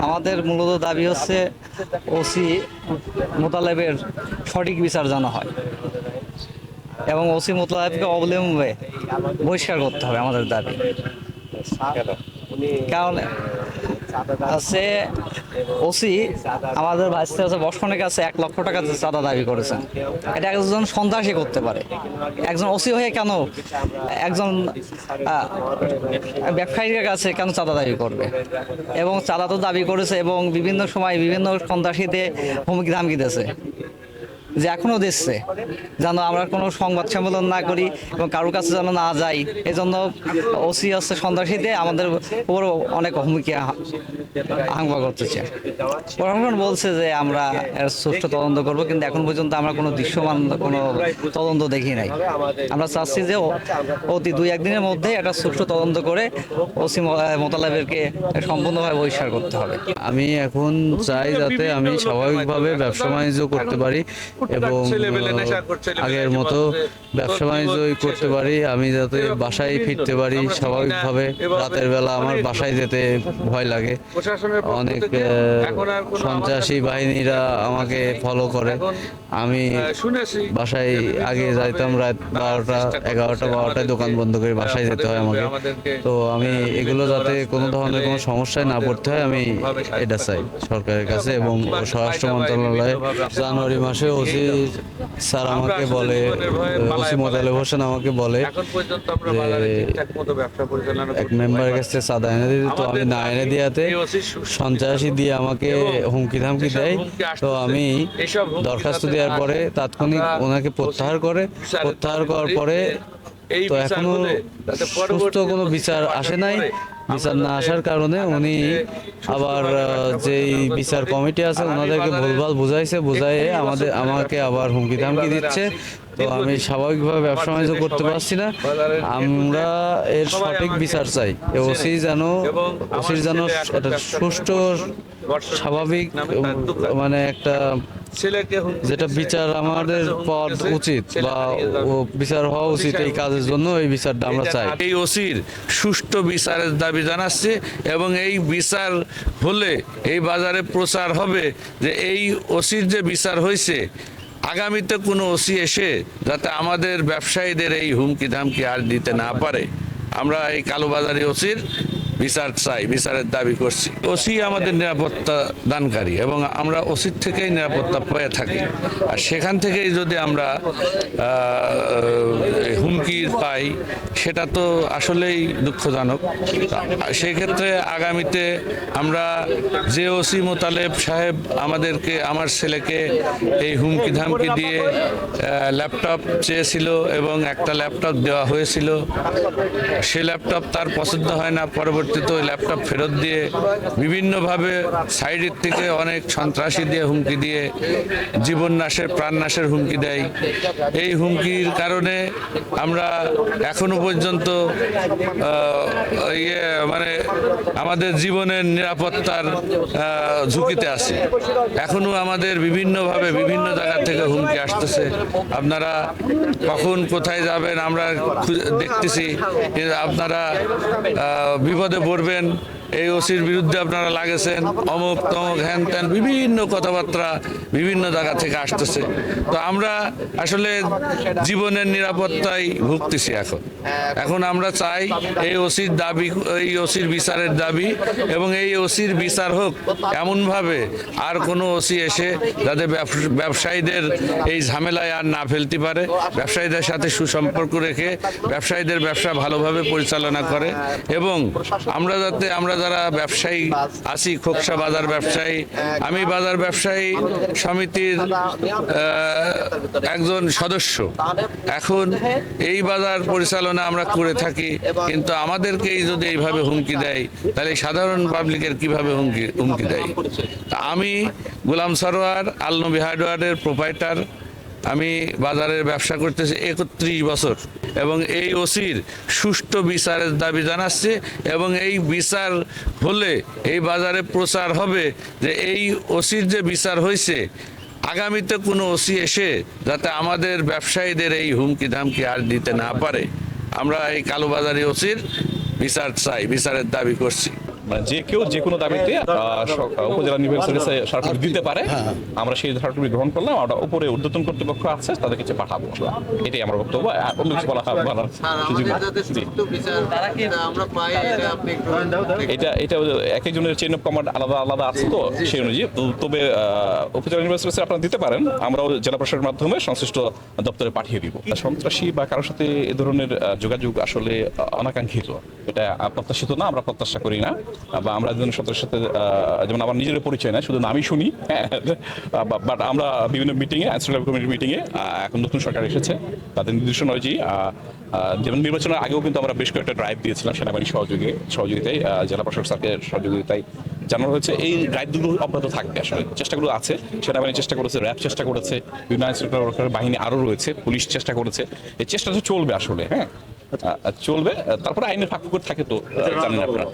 আমাদের মূলত দাবি হচ্ছে ওসি মোতালেবের সঠিক বিচার জানা হয় এবং ওসি মোতালেবকে অবলম্বে বহিষ্কার করতে হবে আমাদের দাবি। কারণ আছে ওসি আমাদের ভাইসতে আছে বর্ষণের কাছে 1,00,000 টাকা চাঁদা দাবি করেছেন। এটা একজন সন্ত্রাসী করতে পারে। একজন ওসি হয়ে কেন একজন ব্যবসায়ীর কাছে কেন চাঁদা দাবি করবে? এবং চাঁদা তো দাবি করেছে এবং বিভিন্ন সময় বিভিন্ন সন্ত্রাসীতে হুমকি ধামকি দিয়েছে, যে এখনও দিচ্ছে যেন আমরা কোনো সংবাদ সম্মেলন না করি এবং কারোর কাছে যেন না যাই। এজন্য ওসি হচ্ছে সন্ত্রাসীতে আমাদের উপর অনেক হুমকি হামলা করতেছে। প্রশাসন বলছে যে আমরা এর সুষ্ঠু তদন্ত করব, কিন্তু এখন পর্যন্ত আমরা কোনো দৃশ্যমান কোনো তদন্ত দেখি নাই। আমরা চাচ্ছি যে অতি 2-1 দিনের মধ্যে একটা সুষ্ঠু তদন্ত করে ওসি মোতালেবেরকে সম্পূর্ণভাবে বহিষ্কার করতে হবে। আমি এখন চাই যাতে আমি স্বাভাবিকভাবে ব্যবসা বাণিজ্য করতে পারি এবং আগের মতো ব্যবসা বাণিজ্যই করতে পারি। আমি যাতে বাসায় ফিরতে পারি স্বাভাবিকভাবে। রাতের বেলা আমার বাসায় যেতে ভয় লাগে, অনেক সন্ত্রাসী বাহিনীরা আমাকে ফলো করে। আমি বাসায় আগে যাইতাম রাত 12টা 11টা 12টায় দোকান বন্ধ করে বাসায় যেতে হয় আমাকে। তো আমি এগুলো যাতে কোনো ধরনের কোনো সমস্যায় না পড়তে হয় আমি এটা চাই সরকারের কাছে। এবং স্বরাষ্ট্র মন্ত্রণালয়ে জানুয়ারি মাসে ওসি স্যার আমাকে বলে, ওসি মোতালেব হোসেন আমাকে বলে যে এক মেম্বারের কাছে চাঁদা এনে দিতে, তো আমি না এনে দিয়াতে সন্ত্রাসী দিয়ে আমাকে হুমকি ধামকি দেয়। তো আমি দরখাস্ত দেওয়ার পরে তাৎক্ষণিক ওনাকে প্রত্যাহার করার পরে তো এখনো সুস্থ কোনো বিচার আসে নাই। বিচার না আসার কারণে উনি আবার যেই বিচার কমিটি আছে ওনাদেরকে ভুলভাল বুঝাইয়ে আমাকে আবার হুমকি ধামকি দিচ্ছে। তো আমি স্বাভাবিকভাবে ব্যবসা বাণিজ্য করতে পারছি না। আমরা এর সঠিক বিচার চাই। ওসির যেন একটা সুষ্ঠু স্বাভাবিক মানে একটা যেটা বিচার আমাদের পাওয়া উচিত বা বিচার হওয়া উচিত, এই কাজের জন্য এই বিচারটা আমরা চাই। এই ওসির সুষ্ঠু বিচারের দাবি জানাচ্ছি এবং এই বিচার হলে এই বাজারে প্রচার হবে যে এই ওসির যে বিচার হয়েছে, আগামীতে কোনো ওসি এসে যাতে আমাদের ব্যবসায়ীদের এই হুমকি ধামকি আর দিতে না পারে। আমরা এই কালোবাজারি ওসির বিচার চাই, বিচারের দাবি করছি। ওসি আমাদের নিরাপত্তা দানকারী এবং আমরা ওসির থেকেই নিরাপত্তা পেয়ে থাকি। আর সেখান থেকেই যদি আমরা হুমকি পাই সেটা তো আসলেই দুঃখজনক। সেই ক্ষেত্রে আগামীতে আমরা যে ওসি মোতালেব সাহেব আমার ছেলেকে এই হুমকি ধামকি দিয়ে ল্যাপটপ চেয়েছিল এবং একটা ল্যাপটপ দেওয়া হয়েছিল, সে ল্যাপটপ তার পছন্দ হয় না, পরবর্তীতে ওই ল্যাপটপ ফেরত দিয়ে বিভিন্নভাবে সাইডের থেকে অনেক সন্ত্রাসী দিয়ে হুমকি দিয়ে জীবন নাশের প্রাণ নাশের হুমকি দেয়। এই হুমকির কারণে আমরা এখনো পর্যন্ত মানে আমাদের জীবনের নিরাপত্তার ঝুঁকিতে আছি। এখনো আমাদের বিভিন্নভাবে বিভিন্ন জায়গা থেকে হুমকি আসতেছে। আপনারা কখন কোথায় যাবেন আমরা দেখতেছি, আপনারা বিপদে পড়বেন, এই ওসির বিরুদ্ধে আপনারা লাগেছেন, অমুক তমুক হ্যান ত্যান বিভিন্ন কথাবার্তা বিভিন্ন জায়গা থেকে আসতেছে। তো আমরা আসলে জীবনের নিরাপত্তায় ভুগতেছি। এখন আমরা চাই এই ওসির দাবি, এই ওসির বিচারের দাবি এবং এই ওসির বিচার হোক এমনভাবে আর কোনো ওসি এসে যাতে ব্যবসায়ীদের এই ঝামেলায় আর না ফেলতে পারে, ব্যবসায়ীদের সাথে সুসম্পর্ক রেখে ব্যবসায়ীদের ব্যবসা ভালোভাবে পরিচালনা করে। এবং আমরা যারা ব্যবসায়ী আছি, খোকসা বাজার ব্যবসায়ী, আমি বাজার ব্যবসায়ী সমিতির একজন সদস্য। এখন এই বাজার পরিচালনা আমরা করে থাকি, কিন্তু আমাদেরকেই যদি এইভাবে হুমকি দেয় তাহলে সাধারণ পাবলিকের কিভাবে হুমকি দেয়? আমি গোলাম সরোয়ার, আলনবী হার্ডওয়্যারের প্রোপাইটার। আমি বাজারের ব্যবসা করতেছি 31 বছর এবং এই ওসির সুষ্ঠু বিচারের দাবি জানাচ্ছি এবং এই বিচার হলে এই বাজারে প্রচার হবে যে এই ওসির যে বিচার হয়েছে, আগামীতে কোনো ওসি এসে যাতে আমাদের ব্যবসায়ীদের এই হুমকি ধামকি আর দিতে না পারে। আমরা এই কালোবাজারি ওসির বিচার চাই, বিচারের দাবি করছি। মানে যে কেউ যে কোনো দাবিতে উপজেলা নির্বাহী অফিসার স্মারকলিপি দিতে পারে। আমরা সেই স্মারকলিপি গ্রহণ করলাম, আমরা উপরে ঊর্ধ্বতন কর্তৃপক্ষ আছে তাদের কাছে পাঠাবো। এটাই আমার বক্তব্য। আর অন্য কিছু বলার সুযোগ নেই। জি। এটা এক একজনের চেইন অফ কমান্ড আলাদা আলাদা আছে, তো সেই অনুযায়ী তবে উপজেলা নির্বাহী অফিসার আপনারা দিতে পারেন, আমরাও জেলা প্রশাসনের মাধ্যমে সংশ্লিষ্ট দপ্তরে পাঠিয়ে দিব। সন্ত্রাসী বা কারোর সাথে এ ধরনের যোগাযোগ আসলে অনাকাঙ্ক্ষিত, এটা প্রত্যাশিত না, আমরা প্রত্যাশা করি না। বা আমরা একজন সন্ত্রাসীর সাথে যেমন আমার নিজের পরিচয় না, শুধু নামই শুনি, বাট আমরা বিভিন্ন মিটিংয়ে আইনশৃঙ্খলা কমিটির মিটিংয়ে এখন নতুন সরকার এসেছে, তাদের নির্দেশনা অনুযায়ী যেমন নির্বাচনের আগেও কিন্তু আমরা বেশ কয়েকটা ড্রাইভ দিয়েছিলাম সেনাবাহিনীর সহযোগিতায়, জেলা প্রশাসক স্যারকে সহযোগিতায় জানানো হয়েছে। এই ড্রাইভগুলো অব্যাহত থাকবে, আসলে চেষ্টাগুলো আছে, সেনাবাহিনী চেষ্টা করেছে, র্যাব চেষ্টা করেছে, বিভিন্ন আইনশৃঙ্খলা বাহিনী আরও রয়েছে, পুলিশ চেষ্টা করেছে। এই চেষ্টাটা চলবে আসলে, হ্যাঁ চলবে। তারপরে আইনের ফাঁক থাকে তো জানেন আপনারা।